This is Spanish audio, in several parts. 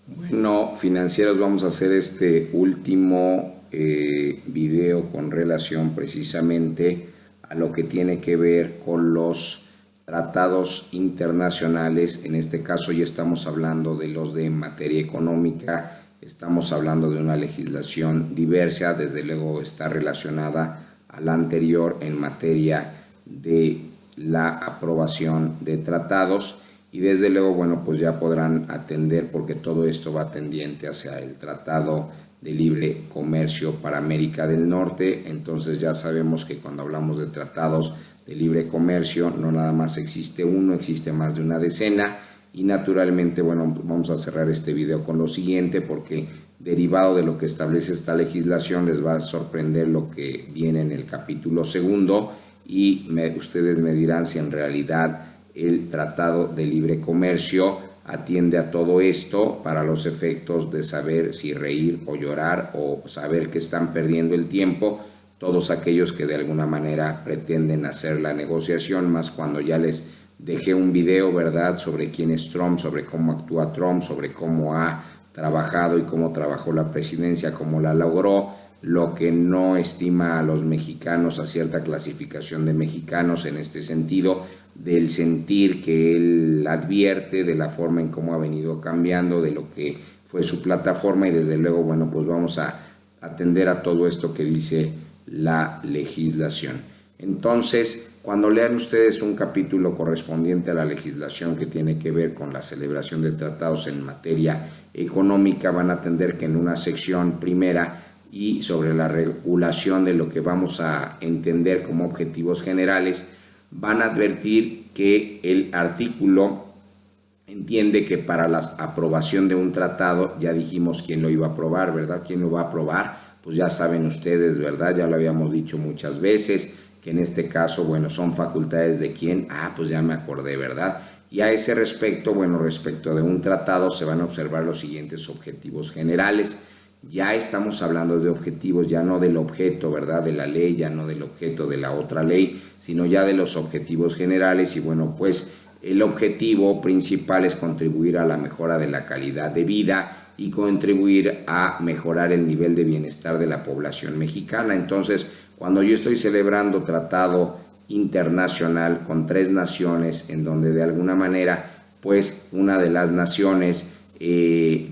Bueno, financieros, vamos a hacer este último video con relación precisamente a lo que tiene que ver con los tratados internacionales. En este caso ya estamos hablando de los de materia económica, estamos hablando de una legislación diversa, desde luego está relacionada a la anterior en materia de la aprobación de tratados. Y desde luego, bueno, pues ya podrán atender porque todo esto va tendiente hacia el Tratado de Libre Comercio para América del Norte. Entonces ya sabemos que cuando hablamos de tratados de libre comercio no nada más existe uno, existe más de una decena. Y naturalmente, bueno, vamos a cerrar este video con lo siguiente porque derivado de lo que establece esta legislación les va a sorprender lo que viene en el capítulo segundo y ustedes me dirán si en realidad el Tratado de Libre Comercio atiende a todo esto para los efectos de saber si reír o llorar o saber que están perdiendo el tiempo todos aquellos que de alguna manera pretenden hacer la negociación, más cuando ya les dejé un video, ¿verdad?, sobre quién es Trump, sobre cómo actúa Trump, sobre cómo ha trabajado y cómo trabajó la presidencia, cómo la logró, lo que no estima a los mexicanos, a cierta clasificación de mexicanos en este sentido, del sentir que él advierte, de la forma en cómo ha venido cambiando, de lo que fue su plataforma y desde luego, bueno, pues vamos a atender a todo esto que dice la legislación. Entonces, cuando lean ustedes un capítulo correspondiente a la legislación que tiene que ver con la celebración de tratados en materia económica, van a atender que en una sección primera y sobre la regulación de lo que vamos a entender como objetivos generales, van a advertir que el artículo entiende que para la aprobación de un tratado, ya dijimos quién lo iba a aprobar, ¿verdad? ¿Quién lo va a aprobar? Pues ya saben ustedes, ¿verdad? Ya lo habíamos dicho muchas veces, que en este caso, bueno, son facultades de quién. Pues ya me acordé, ¿verdad? Y a ese respecto, bueno, respecto de un tratado se van a observar los siguientes objetivos generales. Ya estamos hablando de objetivos, ya no del objeto, ¿verdad?, de la ley, ya no del objeto de la otra ley, sino ya de los objetivos generales. Y bueno, pues el objetivo principal es contribuir a la mejora de la calidad de vida y contribuir a mejorar el nivel de bienestar de la población mexicana. Entonces, cuando yo estoy celebrando tratado internacional con 3 naciones, en donde de alguna manera, pues una de las naciones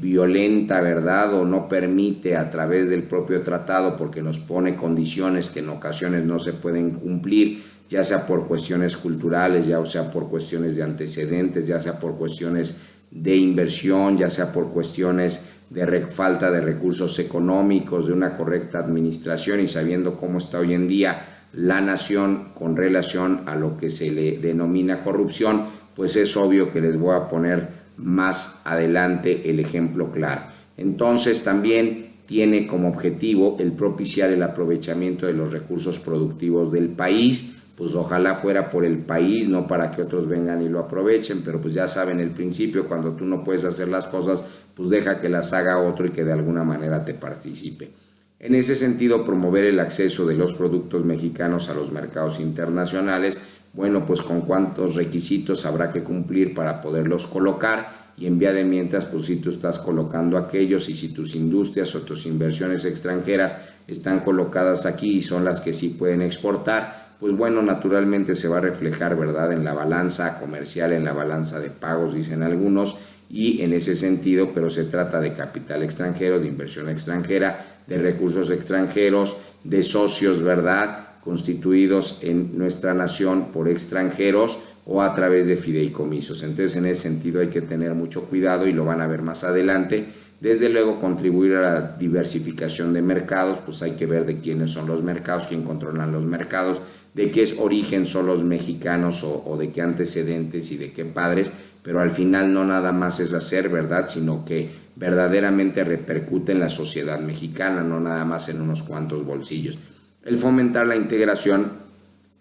violenta, ¿verdad?, o no permite a través del propio tratado porque nos pone condiciones que en ocasiones no se pueden cumplir, ya sea por cuestiones culturales, ya sea por cuestiones de antecedentes, ya sea por cuestiones de inversión, ya sea por cuestiones de falta de recursos económicos, de una correcta administración y sabiendo cómo está hoy en día la nación con relación a lo que se le denomina corrupción, pues es obvio que les voy a poner más adelante el ejemplo claro. Entonces también tiene como objetivo el propiciar el aprovechamiento de los recursos productivos del país, pues ojalá fuera por el país, no para que otros vengan y lo aprovechen, pero pues ya saben el principio, cuando tú no puedes hacer las cosas, pues deja que las haga otro y que de alguna manera te participe. En ese sentido, promover el acceso de los productos mexicanos a los mercados internacionales, bueno, pues con cuántos requisitos habrá que cumplir para poderlos colocar y en vía de mientras, pues si tú estás colocando aquellos y si tus industrias o tus inversiones extranjeras están colocadas aquí y son las que sí pueden exportar, pues bueno, naturalmente se va a reflejar, ¿verdad?, en la balanza comercial, en la balanza de pagos, dicen algunos, y en ese sentido, pero se trata de capital extranjero, de inversión extranjera, de recursos extranjeros, de socios, ¿verdad?, constituidos en nuestra nación por extranjeros o a través de fideicomisos. Entonces, en ese sentido hay que tener mucho cuidado y lo van a ver más adelante. Desde luego, contribuir a la diversificación de mercados, pues hay que ver de quiénes son los mercados, quién controlan los mercados, de qué origen son los mexicanos o de qué antecedentes y de qué padres, pero al final no nada más es hacer, ¿verdad?, sino que verdaderamente repercute en la sociedad mexicana, no nada más en unos cuantos bolsillos. El fomentar la integración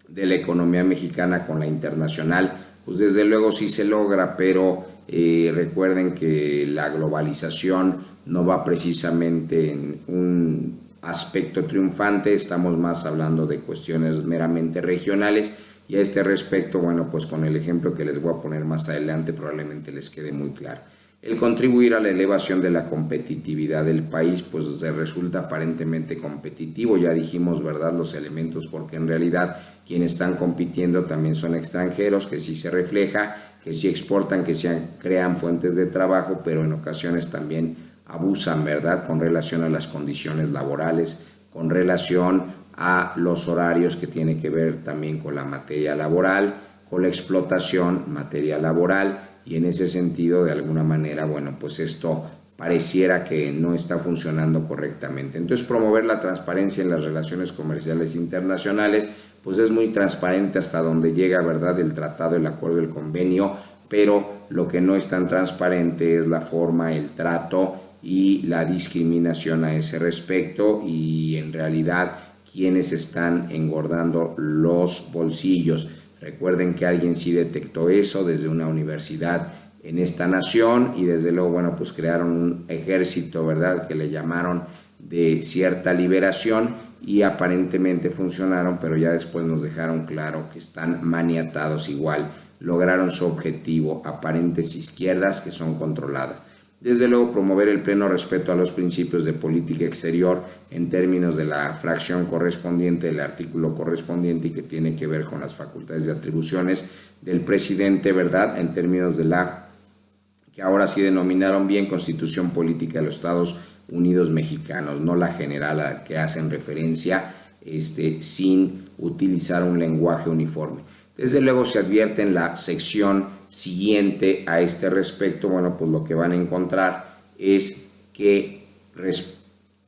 de la economía mexicana con la internacional, pues desde luego sí se logra, pero recuerden que la globalización no va precisamente en un aspecto triunfante, estamos más hablando de cuestiones meramente regionales y a este respecto, bueno, pues con el ejemplo que les voy a poner más adelante probablemente les quede muy claro. El contribuir a la elevación de la competitividad del país, pues se resulta aparentemente competitivo. Ya dijimos, ¿verdad?, los elementos, porque en realidad quienes están compitiendo también son extranjeros, que sí se refleja, que sí exportan, que sí crean fuentes de trabajo, pero en ocasiones también abusan, ¿verdad?, con relación a las condiciones laborales, con relación a los horarios, que tiene que ver también con la materia laboral, con la explotación materia laboral, y en ese sentido, de alguna manera, bueno, pues esto pareciera que no está funcionando correctamente. Entonces, promover la transparencia en las relaciones comerciales internacionales, pues es muy transparente hasta donde llega, ¿verdad?, el tratado, el acuerdo, el convenio, pero lo que no es tan transparente es la forma, el trato y la discriminación a ese respecto, y en realidad quienes están engordando los bolsillos. Recuerden que alguien sí detectó eso desde una universidad en esta nación, y desde luego, bueno, pues crearon un ejército, ¿verdad?, que le llamaron de cierta liberación, y aparentemente funcionaron, pero ya después nos dejaron claro que están maniatados igual. Lograron su objetivo, aparentes izquierdas que son controladas. Desde luego, promover el pleno respeto a los principios de política exterior en términos de la fracción correspondiente, el artículo correspondiente, y que tiene que ver con las facultades de atribuciones del presidente, ¿verdad?, en términos de la que ahora sí denominaron bien Constitución Política de los Estados Unidos Mexicanos, no la general a la que hacen referencia, sin utilizar un lenguaje uniforme. Desde luego se advierte en la sección siguiente a este respecto, bueno, pues lo que van a encontrar es que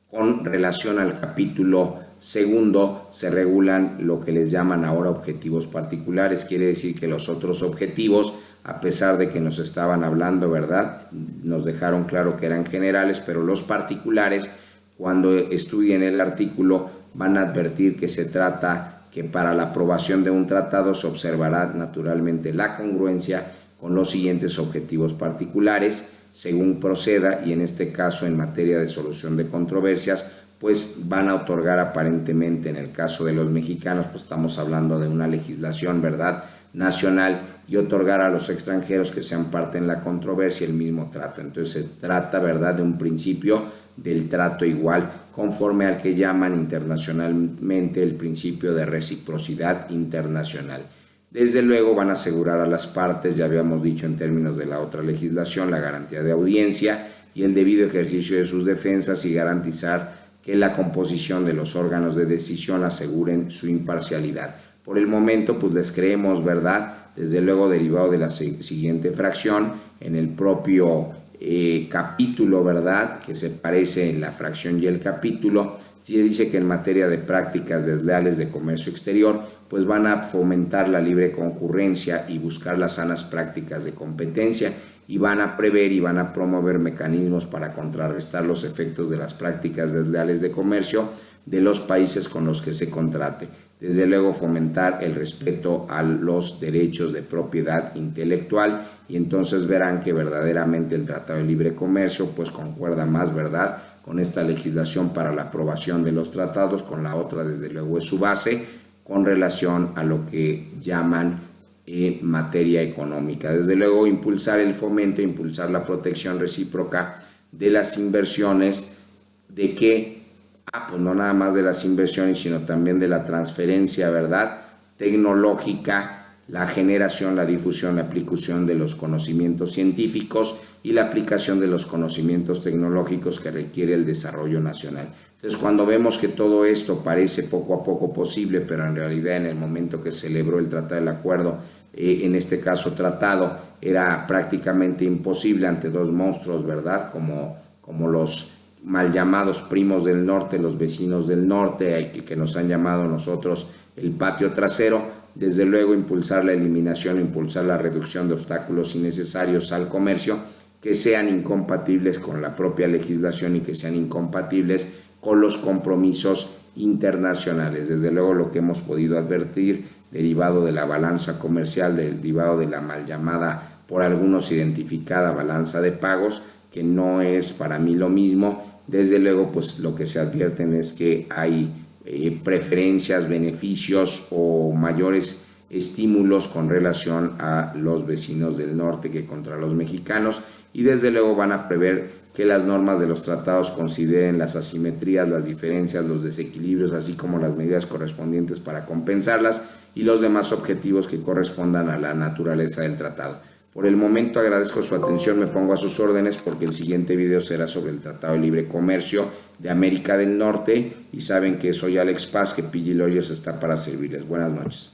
con relación al capítulo segundo se regulan lo que les llaman ahora objetivos particulares. Quiere decir que los otros objetivos, a pesar de que nos estaban hablando, ¿verdad?, nos dejaron claro que eran generales, pero los particulares, cuando estudien el artículo, van a advertir que se trata que para la aprobación de un tratado se observará naturalmente la congruencia con los siguientes objetivos particulares, según proceda, y en este caso en materia de solución de controversias, pues van a otorgar aparentemente, en el caso de los mexicanos, pues estamos hablando de una legislación, ¿verdad?, nacional, y otorgar a los extranjeros que sean parte en la controversia el mismo trato. Entonces se trata, ¿verdad?, de un principio del trato igual, conforme al que llaman internacionalmente el principio de reciprocidad internacional. Desde luego van a asegurar a las partes, ya habíamos dicho en términos de la otra legislación, la garantía de audiencia y el debido ejercicio de sus defensas, y garantizar que la composición de los órganos de decisión aseguren su imparcialidad. Por el momento, pues les creemos, ¿verdad?, desde luego derivado de la siguiente fracción, en el propio capítulo, ¿verdad?, que se parece en la fracción y el capítulo, se dice que en materia de prácticas desleales de comercio exterior, pues van a fomentar la libre concurrencia y buscar las sanas prácticas de competencia, y van a prever y van a promover mecanismos para contrarrestar los efectos de las prácticas desleales de comercio de los países con los que se contrate. Desde luego, fomentar el respeto a los derechos de propiedad intelectual, y entonces verán que verdaderamente el Tratado de Libre Comercio pues concuerda más, ¿verdad?, con esta legislación para la aprobación de los tratados, con la otra desde luego es su base, con relación a lo que llaman materia económica. Desde luego, impulsar el fomento, impulsar la protección recíproca de las inversiones, de que pues no nada más de las inversiones, sino también de la transferencia, ¿verdad?, tecnológica, la generación, la difusión, la aplicación de los conocimientos científicos y la aplicación de los conocimientos tecnológicos que requiere el desarrollo nacional. Entonces, cuando vemos que todo esto parece poco a poco posible, pero en realidad en el momento que se celebró el Tratado del Acuerdo, en este caso tratado, era prácticamente imposible ante dos monstruos, ¿verdad?, como los mal llamados primos del norte, los vecinos del norte, que nos han llamado nosotros el patio trasero. Desde luego, impulsar la eliminación, impulsar la reducción de obstáculos innecesarios al comercio, que sean incompatibles con la propia legislación y que sean incompatibles con los compromisos internacionales. Desde luego, lo que hemos podido advertir, derivado de la balanza comercial, derivado de la mal llamada, por algunos identificada, balanza de pagos, que no es para mí lo mismo. Desde luego, pues lo que se advierten es que hay preferencias, beneficios o mayores estímulos con relación a los vecinos del norte que contra los mexicanos, y desde luego van a prever que las normas de los tratados consideren las asimetrías, las diferencias, los desequilibrios, así como las medidas correspondientes para compensarlas y los demás objetivos que correspondan a la naturaleza del tratado. Por el momento agradezco su atención, me pongo a sus órdenes porque el siguiente video será sobre el Tratado de Libre Comercio de América del Norte, y saben que soy Alex Paz, que PG Lawyers está para servirles. Buenas noches.